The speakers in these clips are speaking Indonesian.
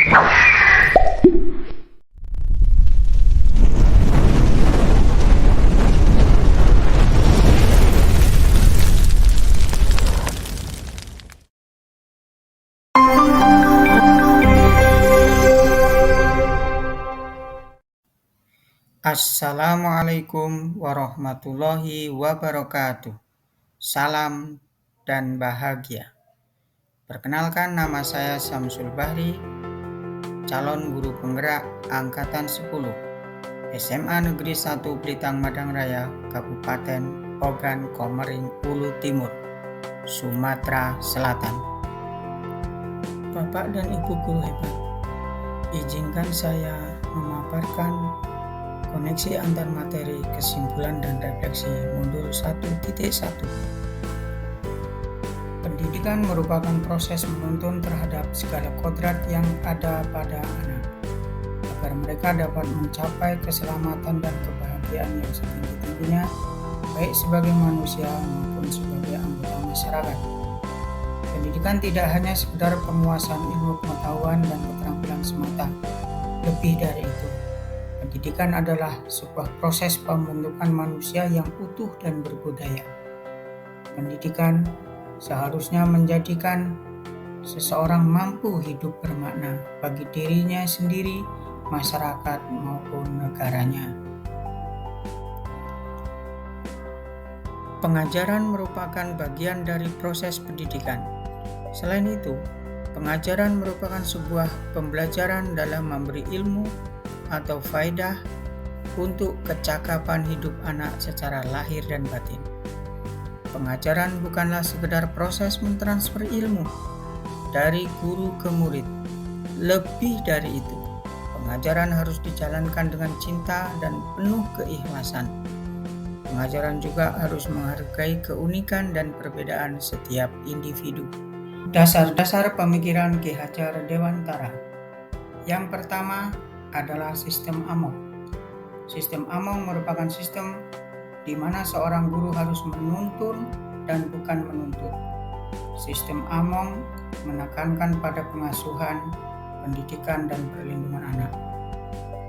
Assalamualaikum warahmatullahi wabarakatuh. Salam dan bahagia. Perkenalkan, nama saya Samsul Bahri, calon guru penggerak Angkatan 10, SMA Negeri 1 Blitang Madang Raya, Kabupaten Ogan Komering Ulu Timur, Sumatera Selatan. Bapak dan Ibu guru hebat, izinkan saya memaparkan koneksi antar materi, kesimpulan dan refleksi modul 1.1. Pendidikan merupakan proses menuntun terhadap segala kodrat yang ada pada anak, agar mereka dapat mencapai keselamatan dan kebahagiaan yang setinggi-tingginya, baik sebagai manusia maupun sebagai anggota masyarakat. Pendidikan tidak hanya sekedar penguasaan ilmu pengetahuan dan keterampilan semata, lebih dari itu. Pendidikan adalah sebuah proses pembentukan manusia yang utuh dan berbudaya. Pendidikan seharusnya menjadikan seseorang mampu hidup bermakna bagi dirinya sendiri, masyarakat, maupun negaranya. Pengajaran merupakan bagian dari proses pendidikan. Selain itu, pengajaran merupakan sebuah pembelajaran dalam memberi ilmu atau faedah untuk kecakapan hidup anak secara lahir dan batin. Pengajaran bukanlah sekedar proses mentransfer ilmu dari guru ke murid. Lebih dari itu, pengajaran harus dijalankan dengan cinta dan penuh keikhlasan. Pengajaran juga harus menghargai keunikan dan perbedaan setiap individu. Dasar-dasar pemikiran Ki Hajar Dewantara. Yang pertama adalah sistem Among. Sistem Among merupakan sistem di mana seorang guru harus menuntun dan bukan menuntut. Sistem Among menekankan pada pengasuhan, pendidikan, dan perlindungan anak.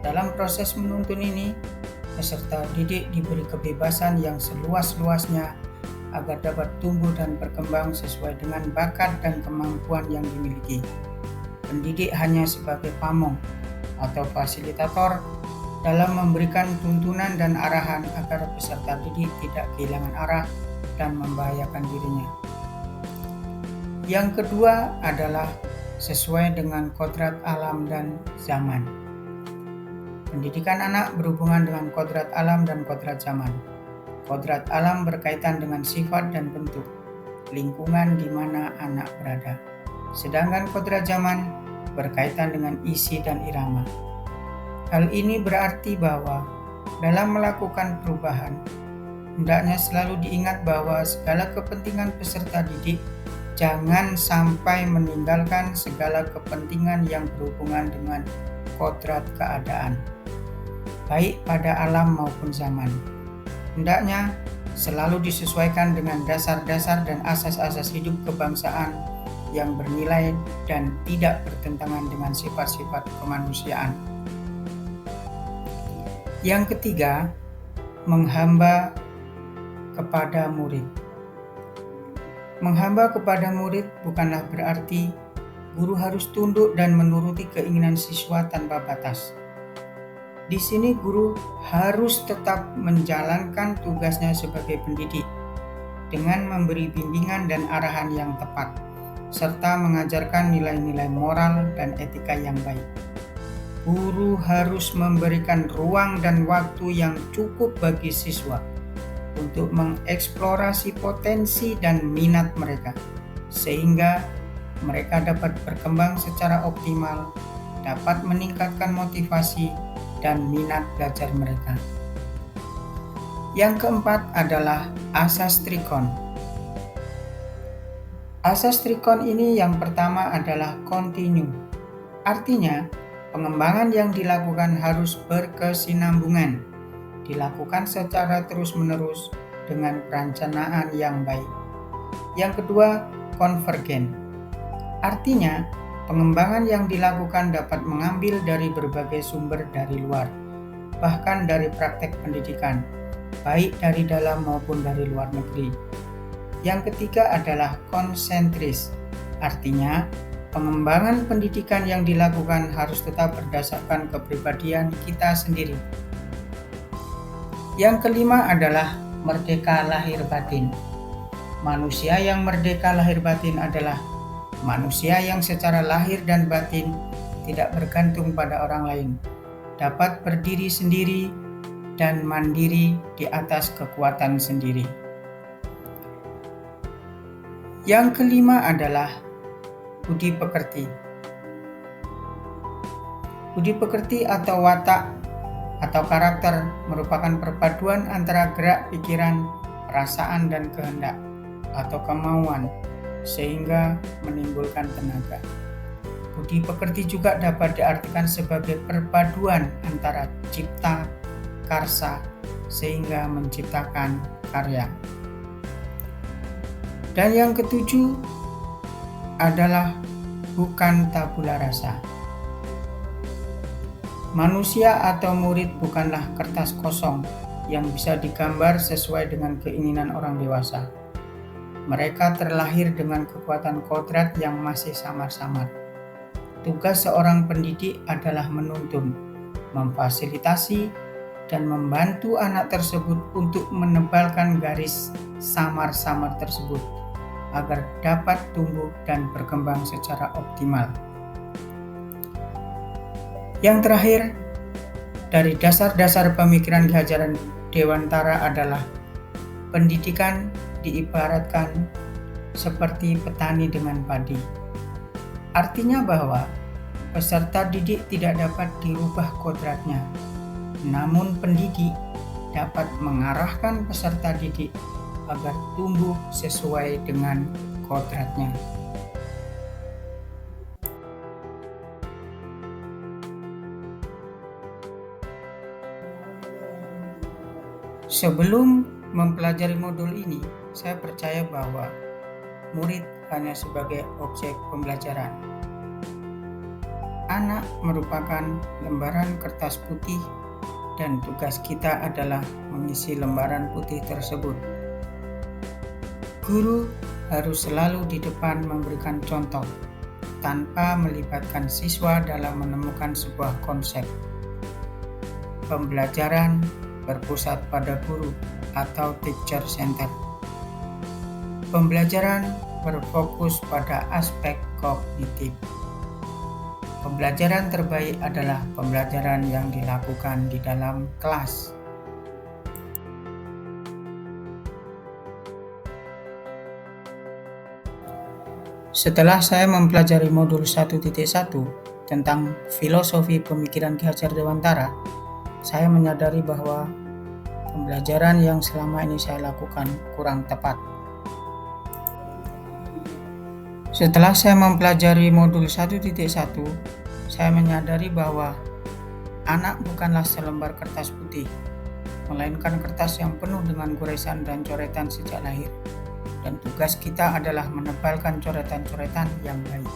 Dalam proses menuntun ini, peserta didik diberi kebebasan yang seluas-luasnya agar dapat tumbuh dan berkembang sesuai dengan bakat dan kemampuan yang dimiliki. Pendidik hanya sebagai pamong atau fasilitator dalam memberikan tuntunan dan arahan agar peserta didik tidak kehilangan arah dan membahayakan dirinya. Yang kedua adalah sesuai dengan kodrat alam dan zaman. Pendidikan anak berhubungan dengan kodrat alam dan kodrat zaman. Kodrat alam berkaitan dengan sifat dan bentuk lingkungan di mana anak berada. Sedangkan kodrat zaman berkaitan dengan isi dan irama. Hal ini berarti bahwa dalam melakukan perubahan, hendaknya selalu diingat bahwa segala kepentingan peserta didik jangan sampai meninggalkan segala kepentingan yang berhubungan dengan kodrat keadaan, baik pada alam maupun zaman. Hendaknya selalu disesuaikan dengan dasar-dasar dan asas-asas hidup kebangsaan yang bernilai dan tidak bertentangan dengan sifat-sifat kemanusiaan. Yang ketiga, menghamba kepada murid. Menghamba kepada murid bukanlah berarti guru harus tunduk dan menuruti keinginan siswa tanpa batas. Di sini guru harus tetap menjalankan tugasnya sebagai pendidik dengan memberi bimbingan dan arahan yang tepat, serta mengajarkan nilai-nilai moral dan etika yang baik. Guru harus memberikan ruang dan waktu yang cukup bagi siswa untuk mengeksplorasi potensi dan minat mereka, sehingga mereka dapat berkembang secara optimal, dapat meningkatkan motivasi dan minat belajar mereka. Yang keempat adalah asas Trikon. Asas Trikon ini yang pertama adalah kontinu. Artinya, pengembangan yang dilakukan harus berkesinambungan, dilakukan secara terus-menerus dengan perencanaan yang baik. Yang kedua, konvergen. Artinya, Pengembangan yang dilakukan dapat mengambil dari berbagai sumber dari luar, bahkan dari praktek pendidikan, baik dari dalam maupun dari luar negeri. Yang ketiga adalah konsentris, artinya pengembangan pendidikan yang dilakukan harus tetap berdasarkan kepribadian kita sendiri. Yang kelima adalah merdeka lahir batin. Manusia yang merdeka lahir batin adalah manusia yang secara lahir dan batin tidak bergantung pada orang lain, dapat berdiri sendiri dan mandiri di atas kekuatan sendiri. Yang kelima adalah budi pekerti. Budi pekerti atau watak atau karakter merupakan perpaduan antara gerak pikiran, perasaan, dan kehendak atau kemauan sehingga menimbulkan tenaga. Budi pekerti juga dapat diartikan sebagai perpaduan antara cipta, karsa, sehingga menciptakan karya. Dan yang ketujuh adalah bukan tabula rasa. Manusia atau murid bukanlah kertas kosong yang bisa digambar sesuai dengan keinginan orang dewasa. Mereka terlahir dengan kekuatan kodrat yang masih samar-samar. Tugas seorang pendidik adalah menuntun, memfasilitasi, dan membantu anak tersebut untuk menebalkan garis samar-samar tersebut agar dapat tumbuh dan berkembang secara optimal. Yang terakhir, dari dasar-dasar pemikiran Ki Hajar Dewantara adalah pendidikan diibaratkan seperti petani dengan padi. Artinya bahwa peserta didik tidak dapat dirubah kodratnya, namun pendidik dapat mengarahkan peserta didik agar tumbuh sesuai dengan kodratnya. Sebelum mempelajari modul ini, saya percaya bahwa murid hanya sebagai objek pembelajaran. Anak merupakan lembaran kertas putih dan tugas kita adalah mengisi lembaran putih tersebut. Guru harus selalu di depan memberikan contoh tanpa melibatkan siswa dalam menemukan sebuah konsep. Pembelajaran berpusat pada guru atau teacher center. Pembelajaran berfokus pada aspek kognitif. Pembelajaran terbaik adalah pembelajaran yang dilakukan di dalam kelas. Setelah saya mempelajari modul 1.1 tentang filosofi pemikiran Ki Hajar Dewantara, saya menyadari bahwa pembelajaran yang selama ini saya lakukan kurang tepat. Setelah saya mempelajari modul 1.1, saya menyadari bahwa anak bukanlah selembar kertas putih, melainkan kertas yang penuh dengan goresan dan coretan sejak lahir. Dan tugas kita adalah menebalkan coretan-coretan yang baik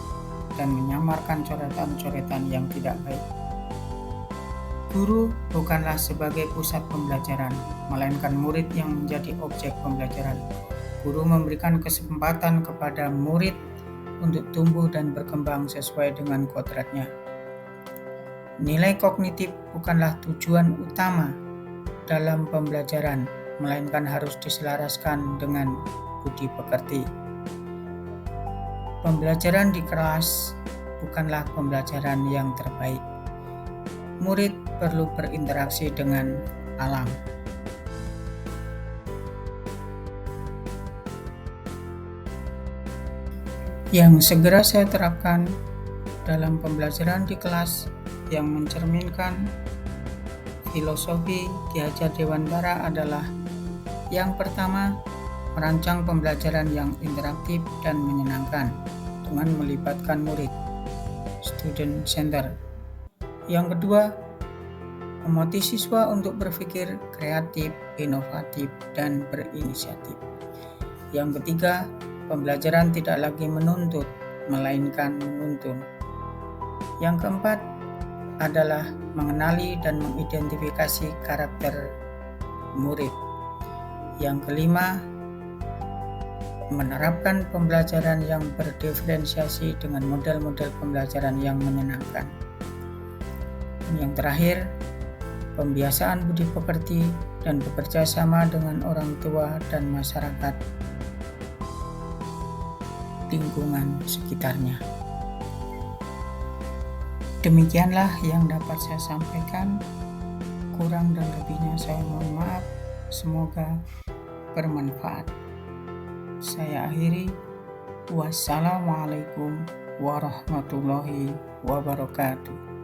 dan menyamarkan coretan-coretan yang tidak baik. Guru bukanlah sebagai pusat pembelajaran, melainkan murid yang menjadi objek pembelajaran. Guru memberikan kesempatan kepada murid untuk tumbuh dan berkembang sesuai dengan kodratnya. Nilai kognitif bukanlah tujuan utama dalam pembelajaran, melainkan harus diselaraskan dengan budi pekerti. Pembelajaran di kelas bukanlah pembelajaran yang terbaik. Murid perlu berinteraksi dengan alam. Yang segera saya terapkan dalam pembelajaran di kelas yang mencerminkan filosofi Ki Hajar Dewantara adalah yang pertama, merancang pembelajaran yang interaktif dan menyenangkan dengan melibatkan murid, student center. Yang kedua, memotivasi siswa untuk berpikir kreatif, inovatif, dan berinisiatif. Yang ketiga, pembelajaran tidak lagi menuntut, melainkan menuntun. Yang keempat adalah mengenali dan mengidentifikasi karakter murid. Yang kelima, menerapkan pembelajaran yang berdiferensiasi dengan model-model pembelajaran yang menyenangkan. Yang terakhir, pembiasaan budi pekerti dan bekerja sama dengan orang tua dan masyarakat lingkungan sekitarnya. Demikianlah yang dapat saya sampaikan. Kurang dan lebihnya saya mohon maaf. Semoga bermanfaat. Saya akhiri. Wassalamualaikum warahmatullahi wabarakatuh.